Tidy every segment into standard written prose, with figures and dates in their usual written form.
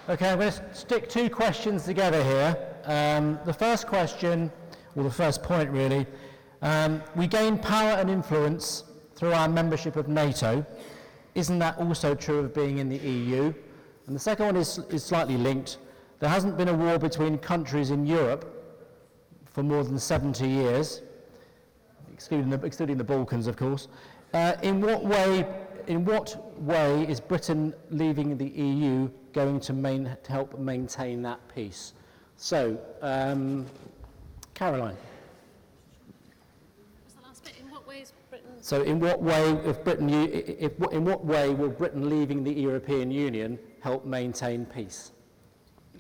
Okay, I'm going to stick two questions together here. The first question, or the first point really, we gain power and influence through our membership of NATO. Isn't that also true of being in the EU? And the second one is slightly linked. There hasn't been a war between countries in Europe for more than 70 years, excluding the Balkans, of course. In what way is Britain leaving the EU going to help maintain that peace? So, Caroline. What's the last bit? In what way is Britain? So, in what way will Britain leaving the European Union help maintain peace?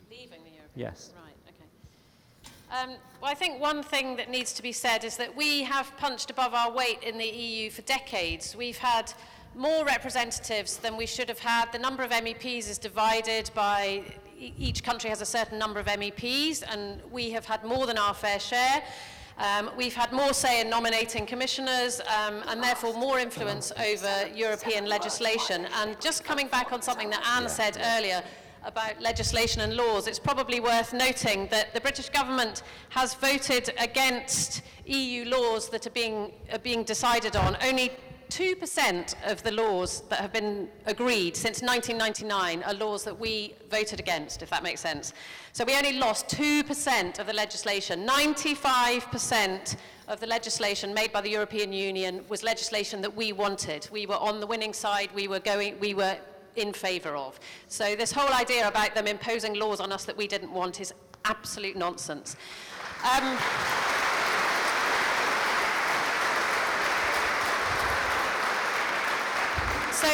Leaving the European? Yes. Right. Okay. Well, I think one thing that needs to be said is that we have punched above our weight in the EU for decades. We've had more representatives than we should have had. The number of MEPs is divided by, each country has a certain number of MEPs, and we have had more than our fair share. We've had more say in nominating commissioners, and therefore more influence over European legislation. And just coming back on something that Anne said earlier about legislation and laws, it's probably worth noting that the British government has voted against EU laws that are being decided on. Only 2% of the laws that have been agreed since 1999 are laws that we voted against, if that makes sense. So we only lost 2% of the legislation. 95% of the legislation made by the European Union was legislation that we wanted. We were on the winning side, we were in favour of. So this whole idea about them imposing laws on us that we didn't want is absolute nonsense. So,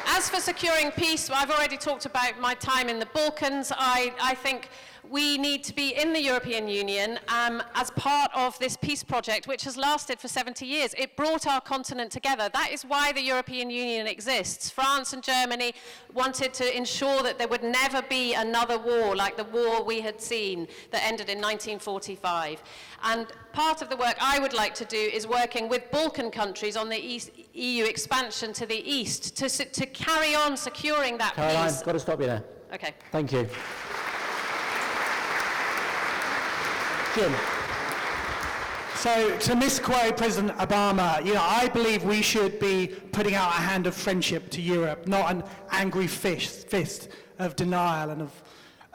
as for securing peace, I've already talked about my time in the Balkans. I think we need to be in the European Union as part of this peace project, which has lasted for 70 years. It brought our continent together. That is why the European Union exists. France and Germany wanted to ensure that there would never be another war like the war we had seen that ended in 1945. And part of the work I would like to do is working with Balkan countries on the EU expansion to the east to carry on securing that Caroline, peace. I've got to stop you there. Okay. Thank you. Jim. So, to misquote President Obama, I believe we should be putting out a hand of friendship to Europe, not an angry fist of denial and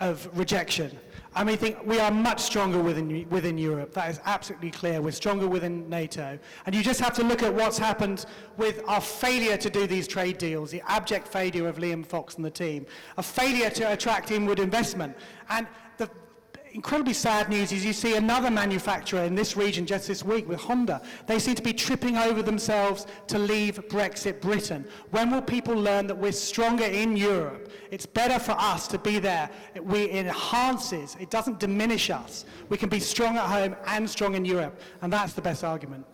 of rejection. I think we are much stronger within Europe. That is absolutely clear. We're stronger within NATO. And you just have to look at what's happened with our failure to do these trade deals, the abject failure of Liam Fox and the team, a failure to attract inward investment. And the incredibly sad news is you see another manufacturer in this region just this week with Honda. They seem to be tripping over themselves to leave Brexit Britain. When will people learn that we're stronger in Europe? It's better for us to be there. It enhances, it doesn't diminish us. We can be strong at home and strong in Europe, and that's the best argument.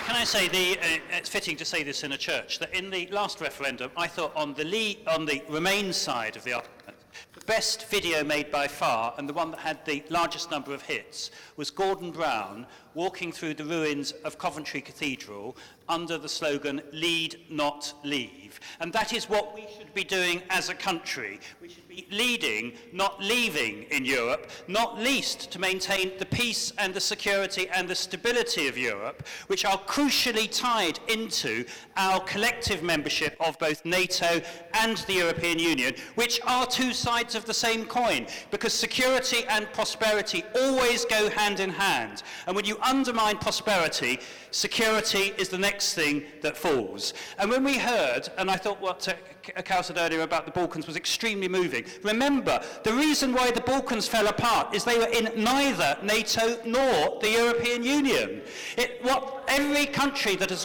Can I say, it's fitting to say this in a church, that in the last referendum, I thought on the Remain side of the argument, the best video made by far, and the one that had the largest number of hits, was Gordon Brown walking through the ruins of Coventry Cathedral under the slogan, "Lead, not leave." And that is what we should be doing as a country. We should be leading, not leaving in Europe, not least to maintain the peace and the security and the stability of Europe, which are crucially tied into our collective membership of both NATO and the European Union, which are two sides of the same coin, because security and prosperity always go hand in hand. And when you undermine prosperity, security is the next thing that falls. And when we heard, and I thought what Cal said earlier about the Balkans was extremely moving. Remember, the reason why the Balkans fell apart is they were in neither NATO nor the European Union. What every country that has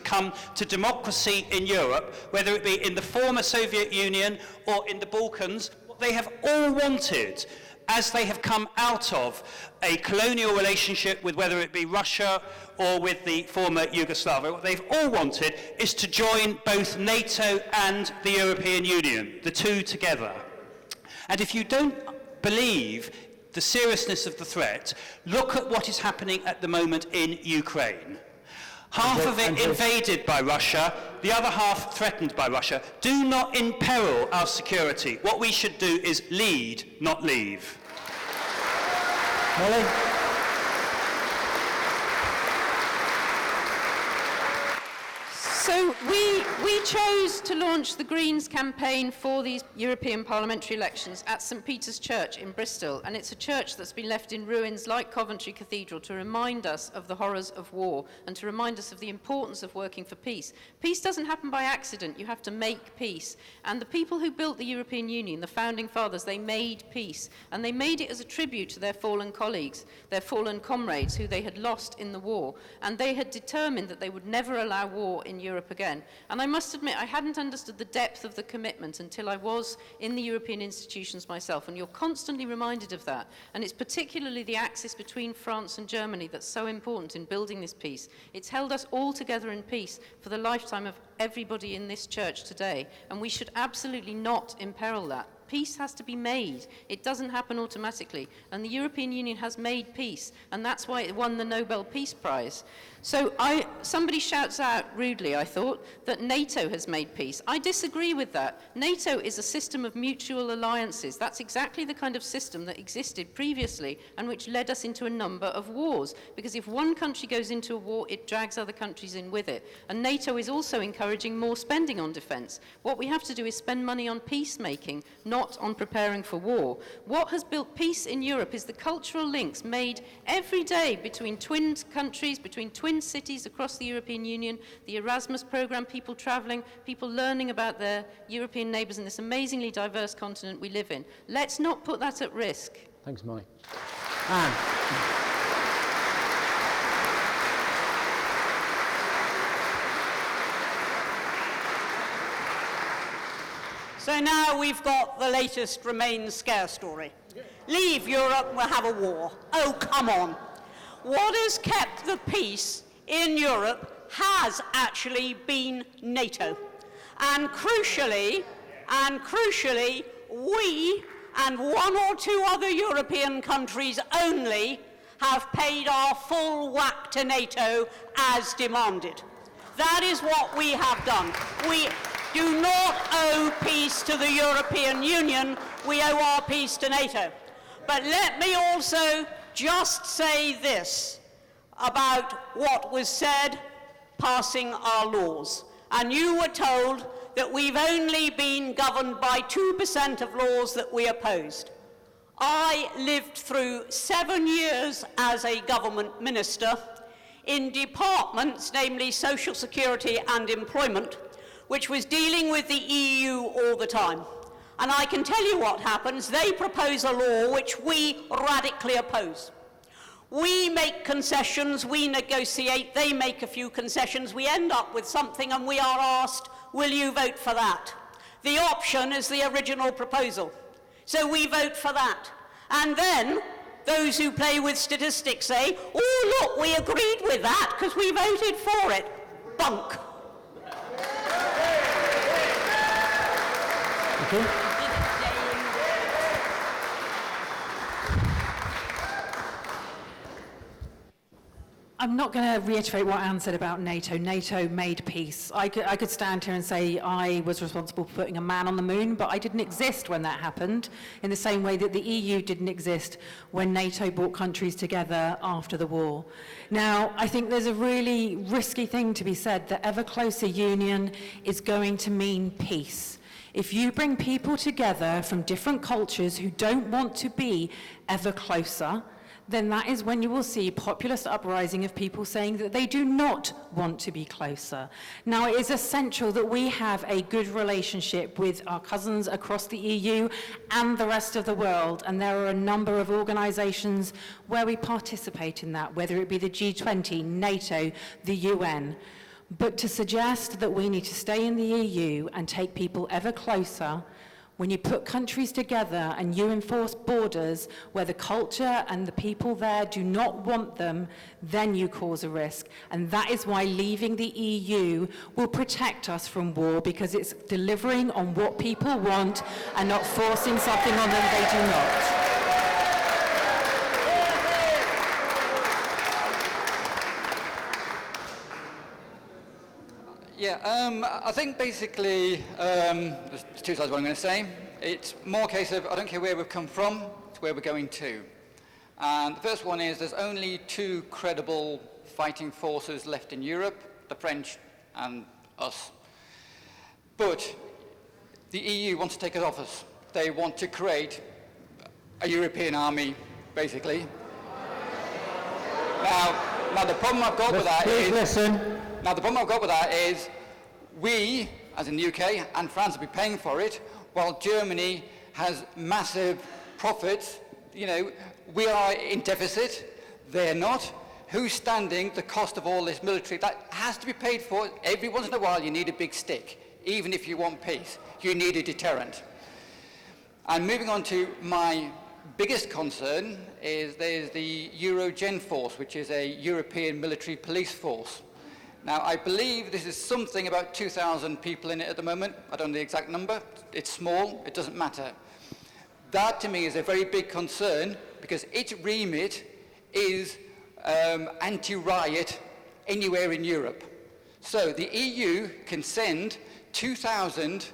come to democracy in Europe, whether it be in the former Soviet Union or in the Balkans, what they have all wanted as they have come out of a colonial relationship with whether it be Russia or with the former Yugoslavia, what they've all wanted is to join both NATO and the European Union, the two together. And if you don't believe the seriousness of the threat, look at what is happening at the moment in Ukraine. half of it invaded by Russia, the other half threatened by Russia. Do not imperil our security. What we should do is lead, not leave. Molly? So we chose to launch the Greens campaign for these European parliamentary elections at St Peter's Church in Bristol, and it's a church that's been left in ruins like Coventry Cathedral to remind us of the horrors of war and to remind us of the importance of working for peace. Peace doesn't happen by accident. You have to make peace. And the people who built the European Union, the founding fathers, they made peace, and they made it as a tribute to their fallen colleagues, their fallen comrades who they had lost in the war, and they had determined that they would never allow war in Europe again. And I must admit, I hadn't understood the depth of the commitment until I was in the European institutions myself, and you're constantly reminded of that. And it's particularly the axis between France and Germany that's so important in building this peace. It's held us all together in peace for the lifetime of everybody in this church today, and we should absolutely not imperil that. Peace has to be made. It doesn't happen automatically. And the European Union has made peace, and that's why it won the Nobel Peace Prize. So somebody shouts out rudely, I thought, that NATO has made peace. I disagree with that. NATO is a system of mutual alliances. That's exactly the kind of system that existed previously and which led us into a number of wars. Because if one country goes into a war, it drags other countries in with it. And NATO is also encouraging more spending on defence. What we have to do is spend money on peacemaking, not on preparing for war. What has built peace in Europe is the cultural links made every day between twin countries, between twin cities across the European Union, the Erasmus programme, people travelling, people learning about their European neighbours in this amazingly diverse continent we live in. Let's not put that at risk. Thanks, Molly. Anne? So now we've got the latest Remain scare story. Leave Europe, we'll have a war. Oh, come on. What has kept the peace in Europe has actually been NATO. And crucially, we and one or two other European countries only have paid our full whack to NATO as demanded. That is what we have done. We do not owe peace to the European Union, we owe our peace to NATO. But let me also just say this about what was said passing our laws. And you were told that we've only been governed by 2% of laws that we opposed. I lived through 7 years as a government minister in departments, namely Social Security and Employment, which was dealing with the EU all the time. And I can tell you what happens. They propose a law which we radically oppose. We make concessions, we negotiate, they make a few concessions, we end up with something and we are asked, will you vote for that? The option is the original proposal. So we vote for that. And then those who play with statistics say, oh look, we agreed with that because we voted for it. Bunk. Okay. I'm not going to reiterate what Anne said about NATO. NATO made peace. I could stand here and say I was responsible for putting a man on the moon, but I didn't exist when that happened, in the same way that the EU didn't exist when NATO brought countries together after the war. Now, I think there's a really risky thing to be said, that ever closer union is going to mean peace. If you bring people together from different cultures who don't want to be ever closer, then that is when you will see populist uprising of people saying that they do not want to be closer. Now, it is essential that we have a good relationship with our cousins across the EU and the rest of the world, and there are a number of organisations where we participate in that, whether it be the G20, NATO, the UN. But to suggest that we need to stay in the EU and take people ever closer, when you put countries together and you enforce borders where the culture and the people there do not want them, then you cause a risk. And that is why leaving the EU will protect us from war, because it's delivering on what people want and not forcing something on them they do not. I think basically there's two sides of what I'm going to say. It's more a case of I don't care where we've come from, it's where we're going to. And the first one is there's only two credible fighting forces left in Europe, the French and us. But the EU wants to take us off us. They want to create a European army, basically. Now the problem I've got with that Please is... listen. Now, the problem I've got with that is we, as in the UK and France, will be paying for it, while Germany has massive profits. You know, we are in deficit, they're not. Who's standing the cost of all this military? That has to be paid for. Every once in a while, you need a big stick. Even if you want peace, you need a deterrent. And moving on to my biggest concern is there's the Eurogen force, which is a European military police force. Now, I believe this is something about 2,000 people in it at the moment. I don't know the exact number. It's small. It doesn't matter. That, to me, is a very big concern because its remit is anti-riot anywhere in Europe. So the EU can send 2,000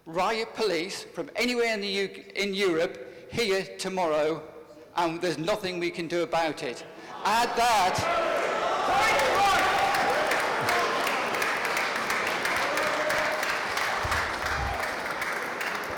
riot police from anywhere in Europe here tomorrow, and there's nothing we can do about it. Add that...